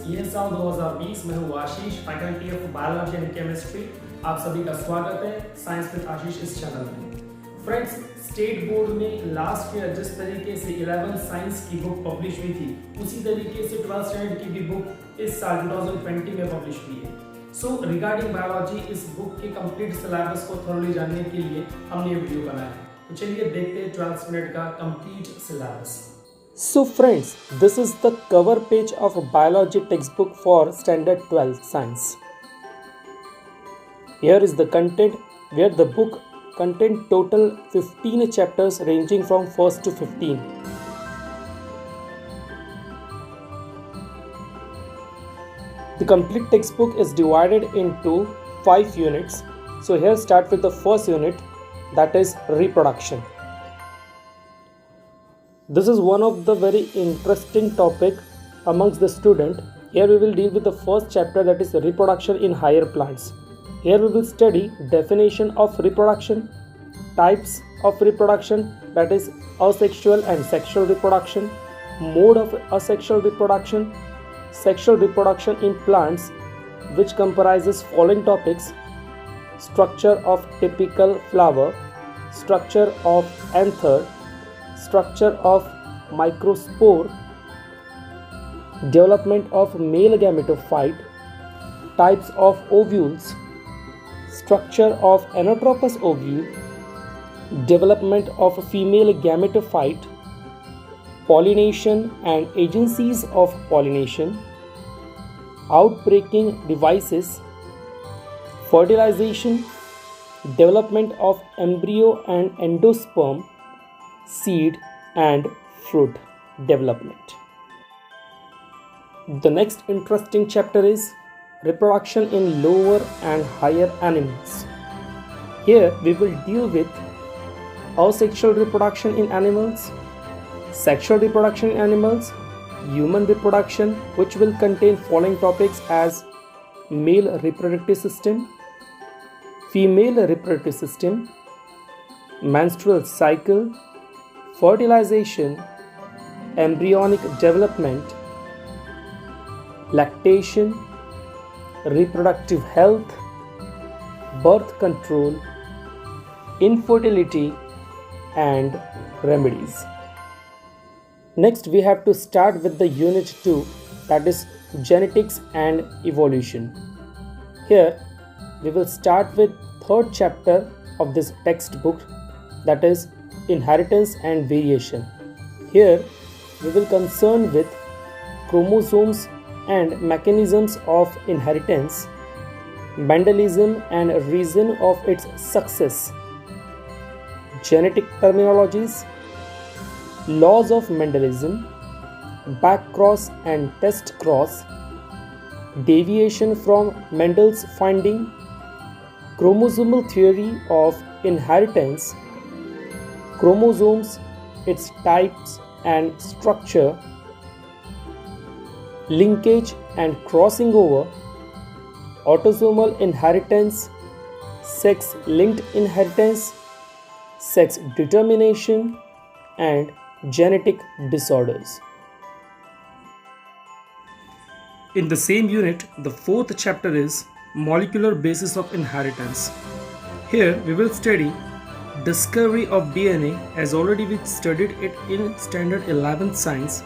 ये साल 2020 में हूँ Ashish, faculty of biology and chemistry. आप सभी का स्वागत है साइंस विद आशीष इस चैनल में। फ्रेंड्स, स्टेट बोर्ड में लास्ट ईयर जिस तरीके से 11th साइंस की बुक पब्लिश हुई थी, उसी तरीके से 12th स्टैंडर्ड की भी बुक इस साल 2020 में पब्लिश हुई है। सो रिगार्डिंग बायोलॉजी इस बुक के कंप्लीट सिलेबस को थोड़ी जानने के लिए हमने ये वीडियो बनाया है। तो चलिए देखते हैं 12th मिनट का complete syllabus. So friends, this is the cover page of a biology textbook for standard 12 science. Here is the content where the book contains total 15 chapters ranging from 1st to 15. The complete textbook is divided into 5 units. So here start with the first unit, that is reproduction. This is one of the very interesting topic amongst the student. Here we will deal with the first chapter, that is reproduction in higher plants. Here we will study definition of reproduction, types of reproduction, that is asexual and sexual reproduction, mode of asexual reproduction, sexual reproduction in plants, which comprises following topics: structure of typical flower, structure of anther, structure of microspore, development of male gametophyte, types of ovules, structure of anatropous ovule, development of female gametophyte, pollination and agencies of pollination, outbreaking devices, fertilization, development of embryo and endosperm, seed and fruit development. The next interesting chapter is reproduction in lower and higher animals. Here we will deal with asexual reproduction in animals, sexual reproduction in animals, human reproduction, which will contain following topics as male reproductive system, female reproductive system, menstrual cycle, fertilization, embryonic development, lactation, reproductive health, birth control, infertility, and remedies. Next, we have to start with the unit 2, that is genetics and evolution. Here, we will start with third chapter of this textbook, that is inheritance and variation. Here we will concern with chromosomes and mechanisms of inheritance, Mendelism and reason of its success, genetic terminologies, laws of Mendelism, backcross and test cross, deviation from Mendel's finding, chromosomal theory of inheritance, chromosomes, its types and structure, linkage and crossing over, autosomal inheritance, sex-linked inheritance, sex determination, and genetic disorders. In the same unit, the fourth chapter is molecular basis of inheritance. Here we will study discovery of DNA, as already we studied it in standard 11th science.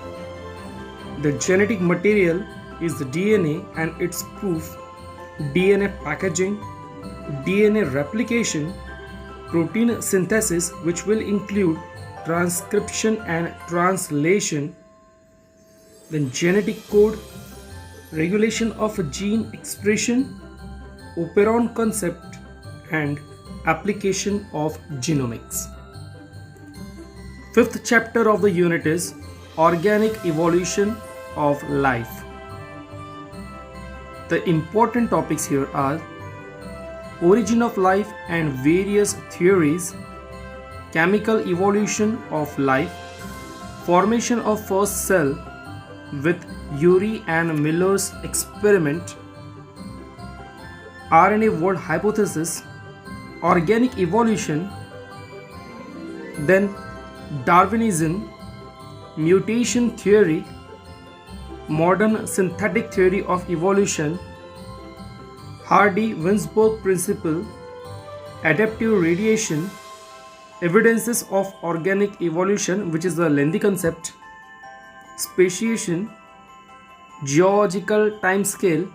The genetic material is the DNA and its proof, DNA packaging, DNA replication, protein synthesis, which will include transcription and translation, then genetic code, regulation of gene expression, operon concept, and application of genomics. Fifth chapter of the unit is organic evolution of life. The important topics here are origin of life and various theories, chemical evolution of life, formation of first cell with Urey and Miller's experiment, RNA world hypothesis, organic evolution, then Darwinism, mutation theory, modern synthetic theory of evolution, Hardy-Weinberg principle, adaptive radiation, evidences of organic evolution, which is a lengthy concept, speciation, geological timescale,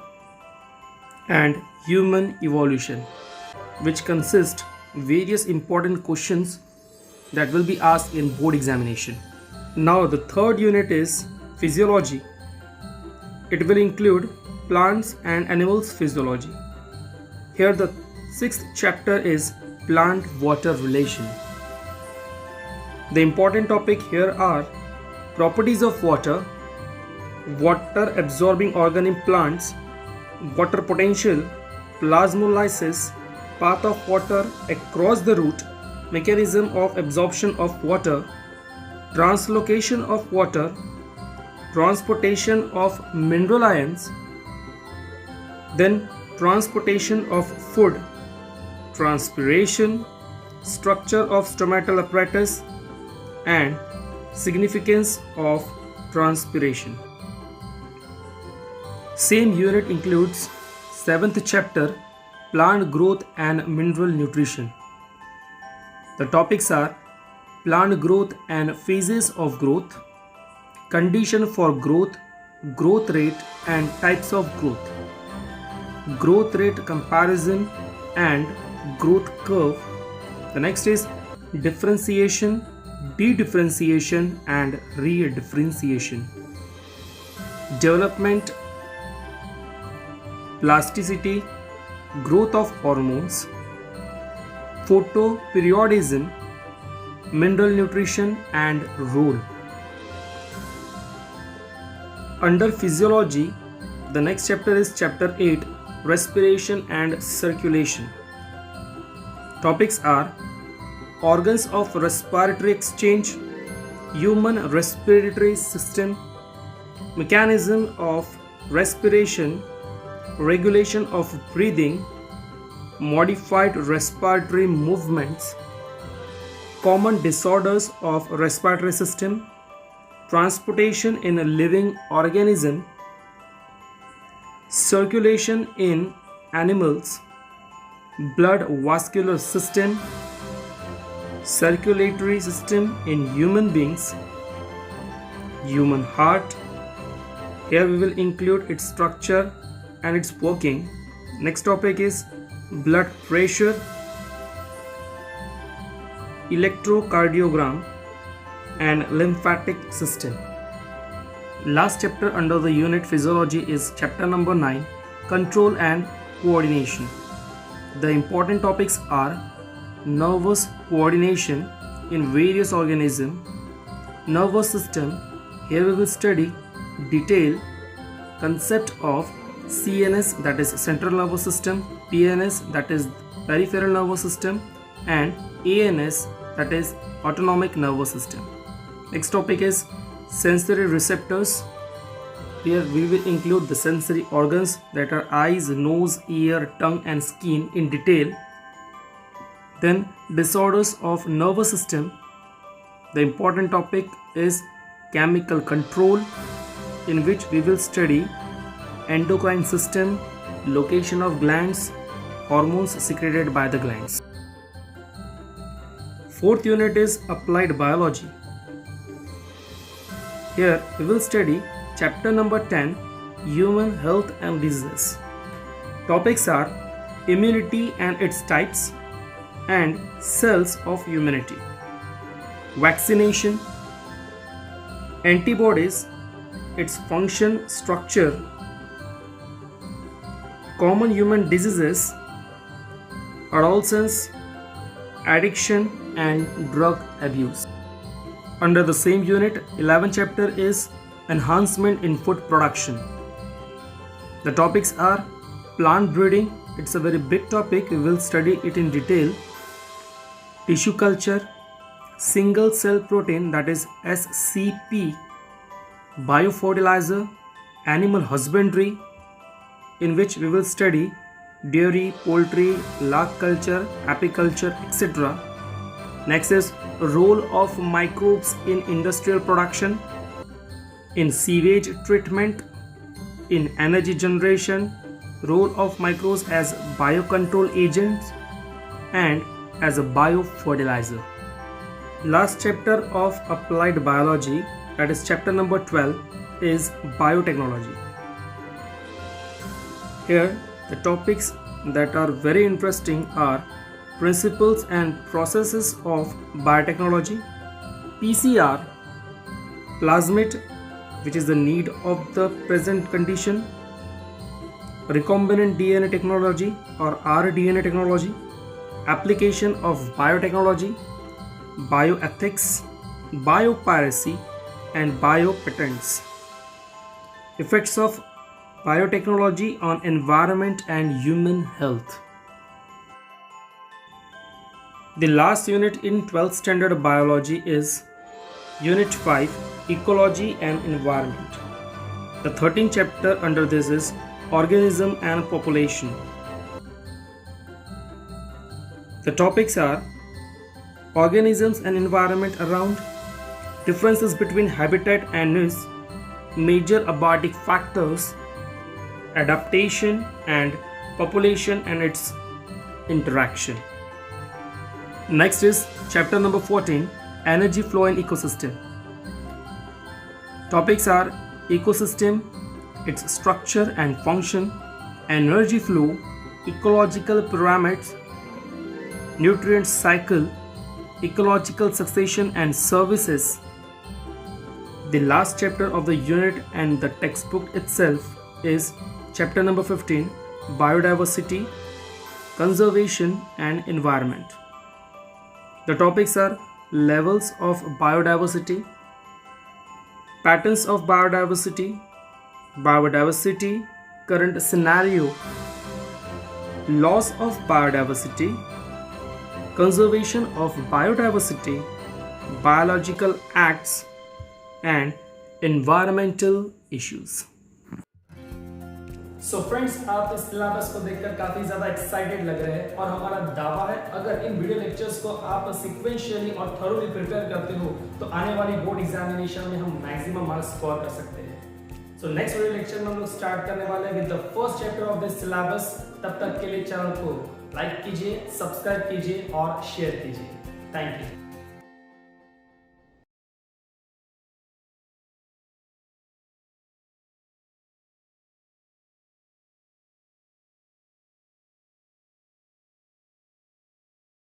and human evolution, which consist various important questions that will be asked in board examination. Now the third unit is physiology. It will include plants and animals physiology. Here the sixth chapter is plant-water relation. The important topic here are properties of water, water absorbing organ in plants, water potential, plasmolysis, path of water across the root, mechanism of absorption of water, translocation of water, transportation of mineral ions, then transportation of food, transpiration, structure of stomatal apparatus, and significance of transpiration. Same unit includes 7th chapter, plant growth and mineral nutrition. The topics are plant growth and phases of growth, condition for growth, growth rate and types of growth, growth rate comparison and growth curve. The next is differentiation, de-differentiation and re-differentiation, development, plasticity, growth of hormones, photoperiodism, mineral nutrition and role. Under physiology, the next chapter is chapter 8, respiration and circulation. Topics are organs of respiratory exchange, human respiratory system, mechanism of respiration, regulation of breathing, modified respiratory movements, common disorders of respiratory system, transportation in a living organism, circulation in animals, blood vascular system, circulatory system in human beings, human heart. Here we will include its structure and its working. Next topic is blood pressure, electrocardiogram and lymphatic system. Last chapter under the unit physiology is chapter number 9, control and coordination. The important topics are nervous coordination in various organisms, nervous system. Here we will study detail concept of CNS, that is central nervous system, PNS, that is peripheral nervous system, and ANS, that is autonomic nervous system. Next topic is sensory receptors. Here we will include the sensory organs that are eyes, nose, ear, tongue and skin in detail. Then disorders of nervous system. The important topic is chemical control, in which we will study endocrine system, location of glands, hormones secreted by the glands. Fourth unit is applied biology. Here we will study chapter number 10, human health and diseases. Topics are immunity and its types and cells of immunity, vaccination, antibodies, its function, structure, common human diseases, adolescence, addiction and drug abuse. Under the same unit, 11th chapter is enhancement in food production. The topics are plant breeding, it's a very big topic, we will study it in detail, tissue culture, single cell protein, that is SCP, biofertilizer, animal husbandry, in which we will study dairy, poultry, lark culture, apiculture, etc. Next is role of microbes in industrial production, in sewage treatment, in energy generation, role of microbes as biocontrol agents, and as a biofertilizer. Last chapter of applied biology, that is chapter number 12, is biotechnology. Here the topics that are very interesting are principles and processes of biotechnology, PCR, plasmid, which is the need of the present condition, recombinant DNA technology or rDNA technology, application of biotechnology, bioethics, biopiracy, and biopatents. Effects of biotechnology on environment and human health. The last unit in 12th standard biology is Unit 5, Ecology and Environment. The 13th chapter under this is Organism and Population. The topics are organisms and environment around, differences between habitat and niche, major abiotic factors, adaptation, and population and its interaction. Next is chapter number 14, Energy Flow and Ecosystem. Topics are ecosystem, its structure and function, energy flow, ecological pyramids, nutrient cycle, ecological succession and services. The last chapter of the unit and the textbook itself is chapter number 15, Biodiversity, Conservation and Environment. The topics are levels of biodiversity, patterns of biodiversity, biodiversity, current scenario, loss of biodiversity, conservation of biodiversity, biological acts, and environmental issues. So friends, आप इस syllabus को देखकर काफी ज्यादा excited लग रहे हैं और हमारा दावा है अगर इन वीडियो लेक्चर्स को आप सीक्वेंशियली और थरोली प्रिपेयर करते हो तो आने वाली बोर्ड एग्जामिनेशन में हम मैक्सिमम मार्क्स स्कोर कर सकते हैं। सो नेक्स्ट वीडियो लेक्चर में हम लोग स्टार्ट करने वाले हैं with the first chapter of this syllabus. तब तक के लिए चैनल को लाइक कीजिए, सब्सक्राइब कीजिए और शेयर कीजिए। Thank you.